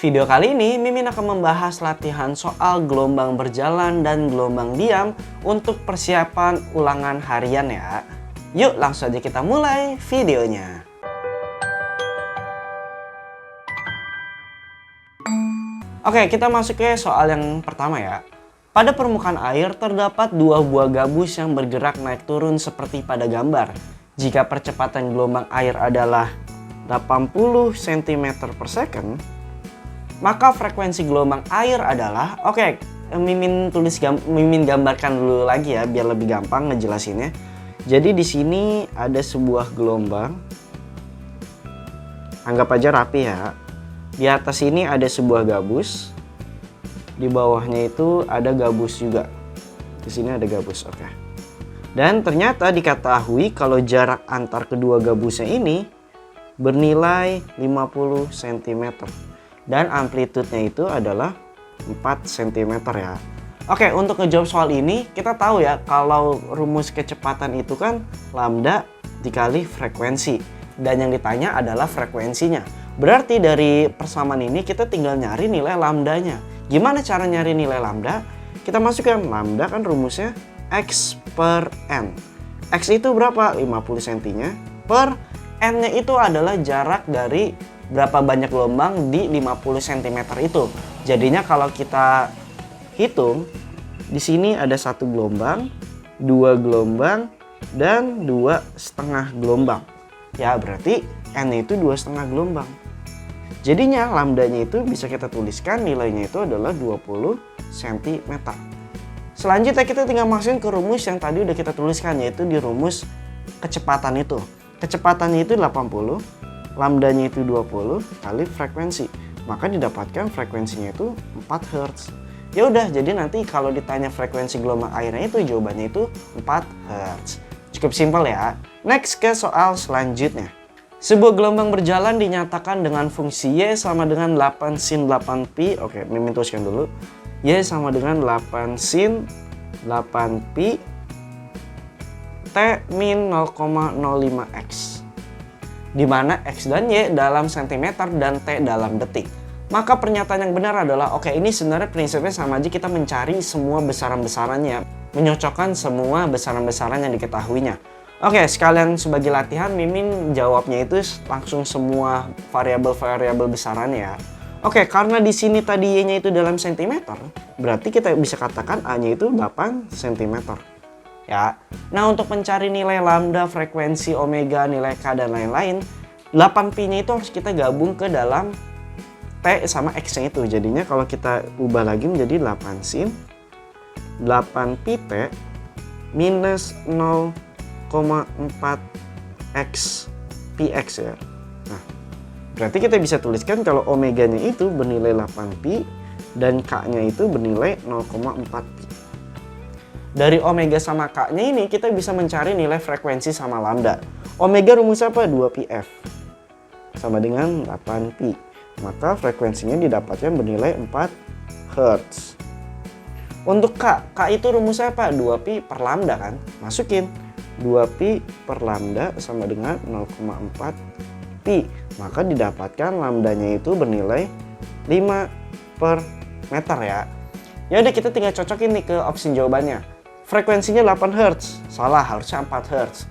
Video kali ini Mimin akan membahas latihan soal gelombang berjalan dan gelombang diam untuk persiapan ulangan harian ya. Yuk langsung aja kita mulai videonya. Oke, kita masuk ke soal yang pertama ya. Pada permukaan air terdapat dua buah gabus yang bergerak naik turun seperti pada gambar. Jika percepatan gelombang air adalah 80 cm per second, maka frekuensi gelombang air adalah, Mimin gambarkan dulu lagi ya biar lebih gampang ngejelasinnya. Jadi di sini ada sebuah gelombang. Anggap aja rapi ya. Di atas ini ada sebuah gabus. Di bawahnya itu ada gabus juga. Di sini ada gabus, oke. Dan ternyata diketahui kalau jarak antar kedua gabusnya ini bernilai 50 cm. Dan amplitudenya itu adalah 4 cm ya. Oke, untuk ngejawab soal ini kita tahu ya kalau rumus kecepatan itu kan lambda dikali frekuensi. Dan yang ditanya adalah frekuensinya. Berarti dari persamaan ini kita tinggal nyari nilai lambdanya. Gimana cara nyari nilai lambda? Kita masukkan lambda kan rumusnya X per N. X itu berapa? 50 cm-nya per N-nya itu adalah jarak dari berapa banyak gelombang di 50 cm itu. Jadinya kalau kita hitung, di sini ada satu gelombang, dua gelombang, dan 2,5 gelombang. Ya berarti N itu 2,5 gelombang. Jadinya lambdanya itu bisa kita tuliskan nilainya itu adalah 20 cm. Selanjutnya kita tinggal masukin ke rumus yang tadi udah kita tuliskan, yaitu di rumus kecepatan itu. Kecepatannya itu 80, lambdanya itu 20 kali frekuensi. Maka didapatkan frekuensinya itu 4 Hz. Ya udah, jadi nanti kalau ditanya frekuensi gelombang airnya itu jawabannya itu 4 Hz. Cukup simpel ya. Next ke soal selanjutnya. Sebuah gelombang berjalan dinyatakan dengan fungsi Y sama dengan 8 sin 8pi. Oke, Mimin tuliskan dulu. Y sama dengan 8 sin 8pi T min 0,05x. Di mana X dan Y dalam cm dan T dalam detik. Maka pernyataan yang benar adalah, ini sebenarnya prinsipnya sama aja, kita mencari semua besaran-besarannya. Menyocokkan semua besaran-besaran yang diketahuinya. Sekalian sebagai latihan Mimin jawabnya itu langsung semua variabel-variabel besarannya. Karena di sini tadi Y-nya itu dalam cm, berarti kita bisa katakan A-nya itu 8 cm. Ya. Nah, untuk mencari nilai lambda, frekuensi, omega, nilai K dan lain-lain, 8pi-nya itu harus kita gabung ke dalam T sama X-nya itu. Jadinya kalau kita ubah lagi menjadi 8 sin 8pi T minus 0,4x px ya. Nah, berarti kita bisa tuliskan kalau omeganya itu bernilai 8pi dan K-nya itu bernilai 0,4pi. Dari omega sama K-nya ini kita bisa mencari nilai frekuensi sama lambda. Omega rumus apa? 2πf sama dengan 8pi. Maka frekuensinya didapatkan bernilai 4 Hz. Untuk K itu rumusnya apa? 2pi per lambda kan? Masukin 2pi per lambda sama dengan 0,4 pi. Maka didapatkan lambdanya itu bernilai 5 per meter ya. Ya udah, kita tinggal cocokin nih ke opsi jawabannya. Frekuensinya 8 Hz, salah, harusnya 4 Hz.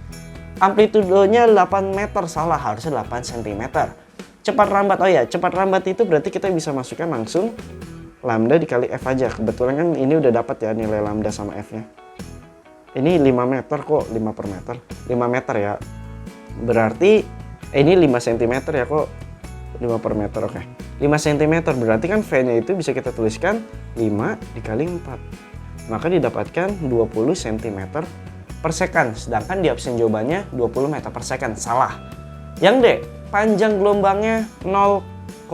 Amplitudenya 8 meter, salah, harusnya 8 cm. Cepat rambat, cepat rambat itu berarti kita bisa masukkan langsung lambda dikali F aja. Kebetulan kan ini udah dapat ya nilai lambda sama F-nya. Ini 5 meter kok, 5 per meter. 5 meter ya. Berarti ini 5 cm ya kok. 5 per meter, 5 cm berarti kan V-nya itu bisa kita tuliskan 5 dikali 4. Maka didapatkan 20 cm per second. Sedangkan di opsi jawabannya 20 meter per second. Salah. Yang D, panjang gelombangnya 0,05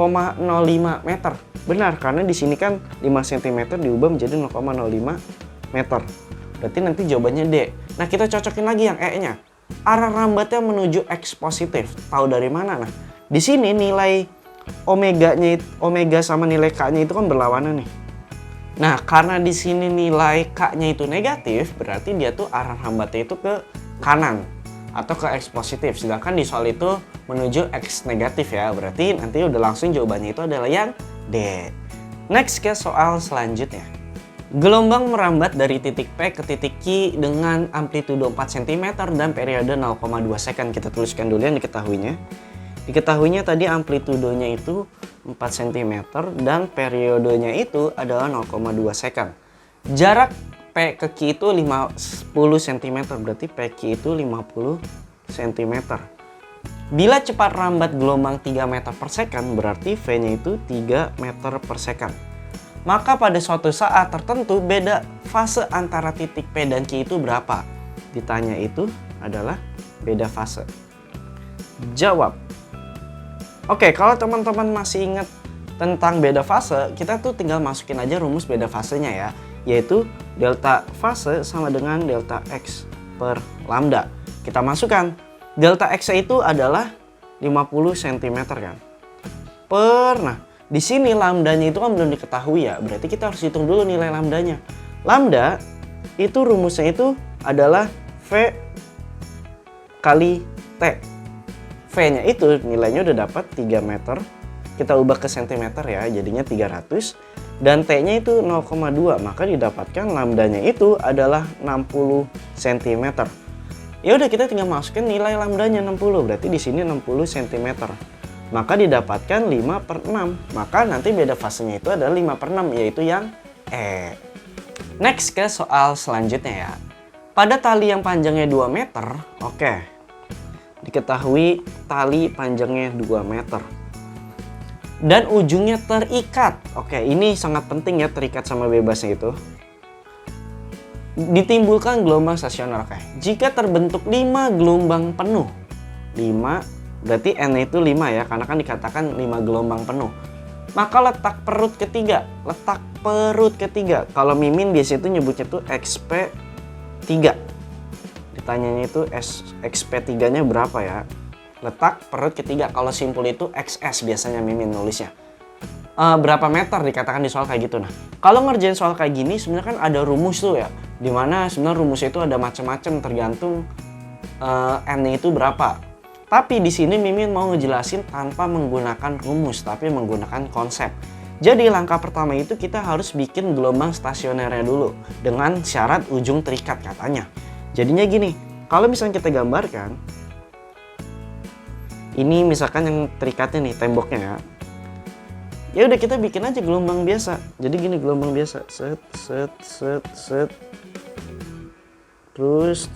meter. Benar, karena di sini kan 5 cm diubah menjadi 0,05 meter. Berarti nanti jawabannya D. Nah, kita cocokin lagi yang E-nya. Arah rambatnya menuju X positif. Tahu dari mana? Nah, di sini nilai omega sama nilai K-nya itu kan berlawanan nih. Nah, karena di sini nilai K-nya itu negatif, berarti dia tuh arah rambatnya itu ke kanan atau ke X positif. Sedangkan di soal itu menuju X negatif ya. Berarti nanti udah langsung jawabannya itu adalah yang D. Next ke soal selanjutnya. Gelombang merambat dari titik P ke titik Q dengan amplitudo 4 cm dan periode 0,2 second. Kita tuliskan dulu yang diketahuinya. Diketahuinya tadi amplitudonya itu 4 cm dan periodenya itu adalah 0,2 second. Jarak P ke Q itu 10 cm, berarti PQ itu 50 cm. Bila cepat rambat gelombang 3 meter per second, berarti V-nya itu 3 meter per second. Maka pada suatu saat tertentu beda fase antara titik P dan Q itu berapa? Ditanya itu adalah beda fase. Jawab. Oke, kalau teman-teman masih ingat tentang beda fase, kita tuh tinggal masukin aja rumus beda fasenya ya. Yaitu delta fase sama dengan delta X per lambda. Kita masukkan. Delta X itu adalah 50 cm kan. Nah, di sini lambdanya itu kan belum diketahui ya, berarti kita harus hitung dulu nilai lambdanya. Lambda itu rumusnya itu adalah V kali T. V-nya itu nilainya udah dapat 3 meter. Kita ubah ke cm ya, jadinya 300. Dan T-nya itu 0,2, maka didapatkan lambdanya itu adalah 60 cm. Ya udah kita tinggal masukin nilai lambdanya 60, berarti di sini 60 cm. Maka didapatkan 5/6. Maka nanti beda fasenya itu adalah 5/6, yaitu yang E. Next ke soal selanjutnya ya. Pada tali yang panjangnya 2 meter, oke. Diketahui tali panjangnya 2 meter. Dan ujungnya terikat. Oke, ini sangat penting ya, terikat sama bebasnya itu. Ditimbulkan gelombang stasioner. Oke. Jika terbentuk 5 gelombang penuh. 5 berarti N itu 5 ya, karena kan dikatakan 5 gelombang penuh. Maka letak perut ketiga. Kalau Mimin biasanya itu nyebutnya tuh XP3. Ditanyanya itu XP3-nya berapa ya? Letak perut ketiga. Kalau simpul itu XS biasanya Mimin nulisnya. Berapa meter dikatakan di soal kayak gitu. Nah, kalau ngerjain soal kayak gini sebenarnya kan ada rumus tuh ya. Dimana sebenarnya rumusnya itu ada macam-macam tergantung N-nya itu berapa. Tapi di sini Mimin mau ngejelasin tanpa menggunakan rumus, tapi menggunakan konsep. Jadi langkah pertama itu kita harus bikin gelombang stasionernya dulu dengan syarat ujung terikat katanya. Jadinya gini, kalau misalnya kita gambarkan, ini misalkan yang terikatnya nih temboknya ya. Ya udah kita bikin aja gelombang biasa. Jadi gini gelombang biasa, set. Terus.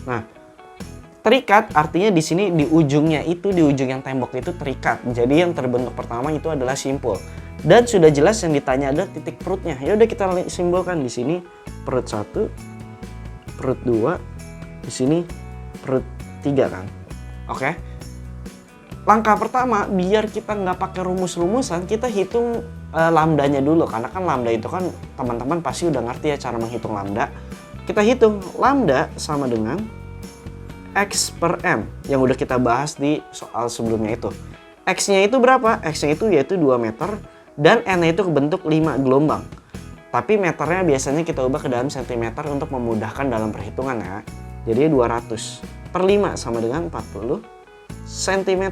Nah, terikat artinya di sini di ujung yang tembok itu terikat. Jadi yang terbentuk pertama itu adalah simpul. Dan sudah jelas yang ditanya adalah titik perutnya. Ya udah kita simbolkan di sini perut 1, perut 2, di sini perut 3 kan. Oke. Langkah pertama biar kita nggak pakai rumus-rumusan, kita hitung lambdanya dulu, karena kan lambda itu kan teman-teman pasti udah ngerti ya cara menghitung lambda. Kita hitung lambda sama dengan X per M yang udah kita bahas di soal sebelumnya itu. X-nya itu berapa? X-nya itu yaitu 2 meter dan N-nya itu kebentuk 5 gelombang. Tapi meternya biasanya kita ubah ke dalam cm untuk memudahkan dalam perhitungan ya. Jadi 200 per 5 sama dengan 40 cm.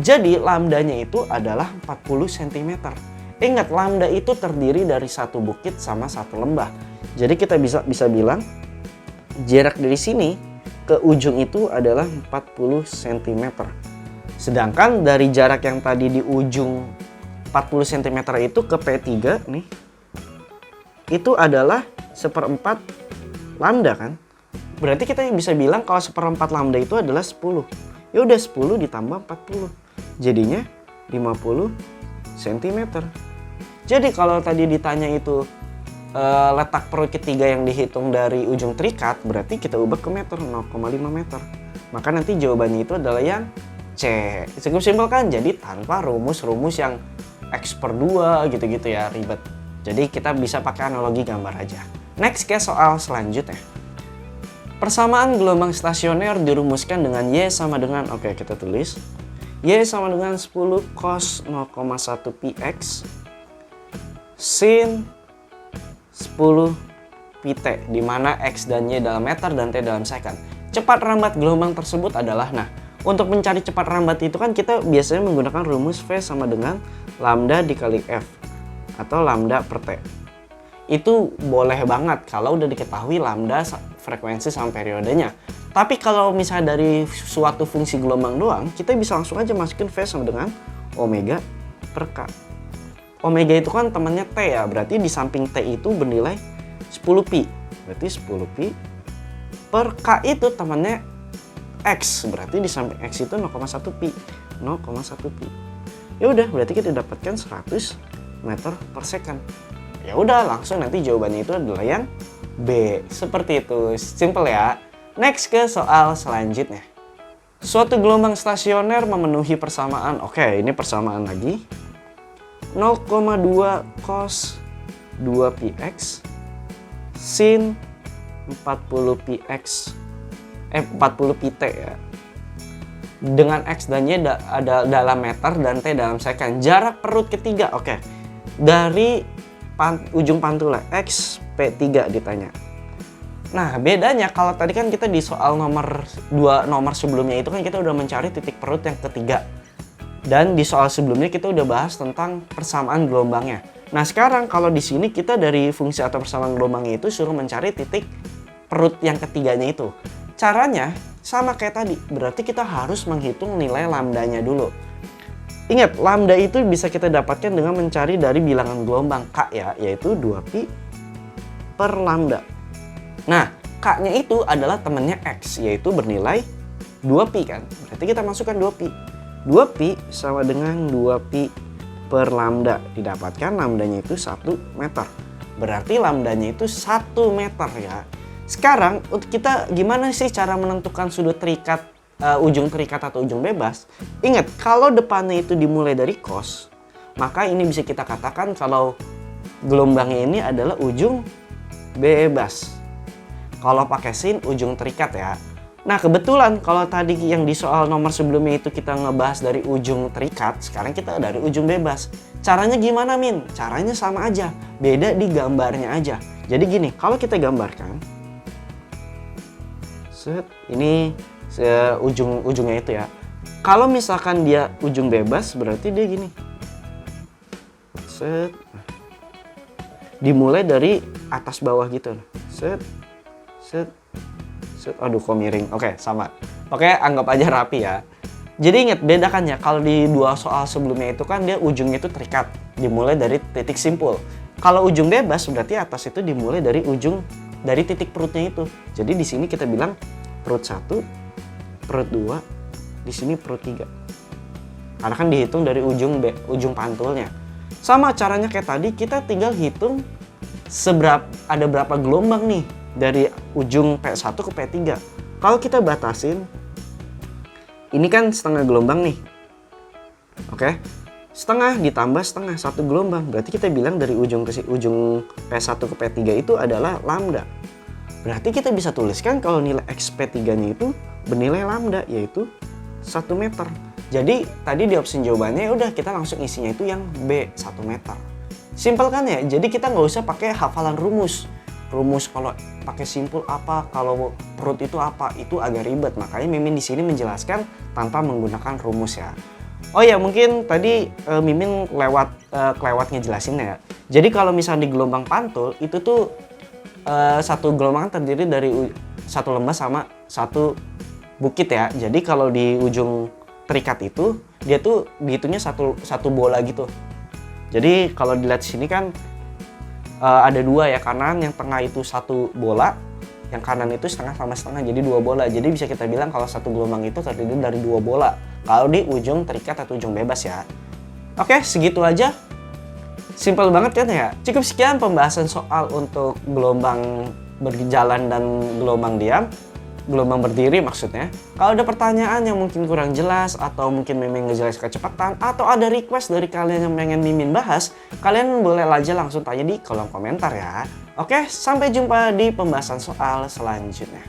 Jadi lambdanya itu adalah 40 cm. Ingat, lambda itu terdiri dari satu bukit sama satu lembah. Jadi kita bisa bilang jarak dari sini ke ujung itu adalah 40 cm. Sedangkan dari jarak yang tadi di ujung 40 cm itu ke P3 nih, itu adalah 1/4 lambda kan. Berarti kita bisa bilang kalau 1/4 lambda itu adalah 10. Ya udah 10 ditambah 40. Jadinya 50 cm. Jadi kalau tadi ditanya itu letak perut ketiga yang dihitung dari ujung terikat, berarti kita ubah ke meter, 0,5 meter. Maka nanti jawabannya itu adalah yang C. Cukup simpel kan? Jadi tanpa rumus-rumus yang X per 2 gitu-gitu ya, ribet. Jadi kita bisa pakai analogi gambar aja. Next ke soal selanjutnya. Persamaan gelombang stasioner dirumuskan dengan Y sama dengan, oke kita tulis. Y sama dengan 10 cos 0,1 px sin 10 pt, di mana X dan Y dalam meter dan T dalam second. Cepat rambat gelombang tersebut adalah, nah Untuk mencari cepat lambat itu kan kita biasanya menggunakan rumus V sama dengan lambda dikali F atau lambda per T. Itu boleh banget kalau udah diketahui lambda frekuensi sama periodenya. Tapi kalau misalnya dari suatu fungsi gelombang doang, kita bisa langsung aja masukin V sama dengan omega per K. Omega itu kan temannya T ya, berarti di samping T itu bernilai 10 pi. Berarti 10 pi per K itu temannya X, berarti di samping X itu 0,1 pi. 0,1 pi. Ya udah, berarti kita dapatkan 100 meter per second. Ya udah, langsung nanti jawabannya itu adalah yang B. Seperti itu, simple ya. Next ke soal selanjutnya. Suatu gelombang stasioner memenuhi persamaan. Oke, ini persamaan lagi. 0,2 cos 2 px sin 40 px 40 pt ya. Dengan x dan y ada dalam meter dan t dalam second. Jarak perut ketiga. Oke. Dari ujung pantul x p3 ditanya. Nah, bedanya kalau tadi kan kita di soal nomor sebelumnya itu kan kita udah mencari titik perut yang ketiga. Dan di soal sebelumnya kita udah bahas tentang persamaan gelombangnya. Nah, sekarang kalau di sini kita dari fungsi atau persamaan gelombangnya itu suruh mencari titik perut yang ketiganya itu. Caranya sama kayak tadi, berarti kita harus menghitung nilai lambdanya dulu. Ingat, lambda itu bisa kita dapatkan dengan mencari dari bilangan gelombang K ya, yaitu 2pi per lambda. Nah, K-nya itu adalah temannya X, yaitu bernilai 2pi kan. Berarti kita masukkan 2pi. 2pi sama dengan 2pi per lambda. Didapatkan lambdanya itu 1 meter. Berarti lambdanya itu 1 meter ya. Sekarang, untuk kita gimana sih cara menentukan sudut terikat, ujung terikat atau ujung bebas? Ingat, kalau depannya itu dimulai dari cos, maka ini bisa kita katakan kalau gelombangnya ini adalah ujung bebas. Kalau pakai sin, ujung terikat ya. Nah, kebetulan kalau tadi yang di soal nomor sebelumnya itu kita ngebahas dari ujung terikat, sekarang kita dari ujung bebas. Caranya gimana, Min? Caranya sama aja, beda di gambarnya aja. Jadi gini, kalau kita gambarkan, ini ujungnya itu ya. Kalau misalkan dia ujung bebas, berarti dia gini. Dimulai dari atas bawah gitu. Aduh, kok miring. Oke, sama. Oke, anggap aja rapi ya. Jadi ingat, bedakan ya. Kalau di dua soal sebelumnya itu kan dia ujungnya itu terikat. Dimulai dari titik simpul. Kalau ujung bebas, berarti atas itu dimulai dari dari titik perutnya itu. Jadi di sini kita bilang perut 1, perut 2, di sini perut 3. Karena kan dihitung dari ujung pantulnya. Sama caranya kayak tadi, kita tinggal hitung ada berapa gelombang nih dari ujung P1 ke P3. Kalau kita batasin, ini kan setengah gelombang nih. Oke. Setengah ditambah setengah, 1 gelombang. Berarti kita bilang dari ujung P1 ke P3 itu adalah lambda. Berarti kita bisa tuliskan kalau nilai XP3-nya itu bernilai lambda, yaitu 1 meter. Jadi tadi di opsi jawabannya udah kita langsung isinya itu yang B, 1 meter. Simpel kan ya? Jadi kita nggak usah pakai hafalan rumus. Rumus kalau pakai simpul apa, kalau perut itu apa, itu agak ribet. Makanya Mimin di sini menjelaskan tanpa menggunakan rumus ya. Oh ya, mungkin tadi Mimin kelewat ngejelasinnya ya. Jadi kalau misalnya di gelombang pantul itu tuh satu gelombang terdiri dari satu lembah sama satu bukit ya. Jadi kalau di ujung terikat itu dia tuh dihitungnya satu bola gitu. Jadi kalau dilihat di sini kan ada 2 ya, kanan yang tengah itu 1 bola, yang kanan itu setengah sama setengah, jadi 2 bola. Jadi bisa kita bilang kalau satu gelombang itu terdiri dari 2 bola. Kalau di ujung terikat atau ujung bebas ya. Oke, segitu aja. Simple banget kan ya? Cukup sekian pembahasan soal untuk gelombang berjalan dan gelombang diam. Gelombang berdiri maksudnya. Kalau ada pertanyaan yang mungkin kurang jelas atau mungkin Mimin ngejelas kecepatan atau ada request dari kalian yang pengen Mimin bahas, kalian boleh aja langsung tanya di kolom komentar ya. Oke, sampai jumpa di pembahasan soal selanjutnya.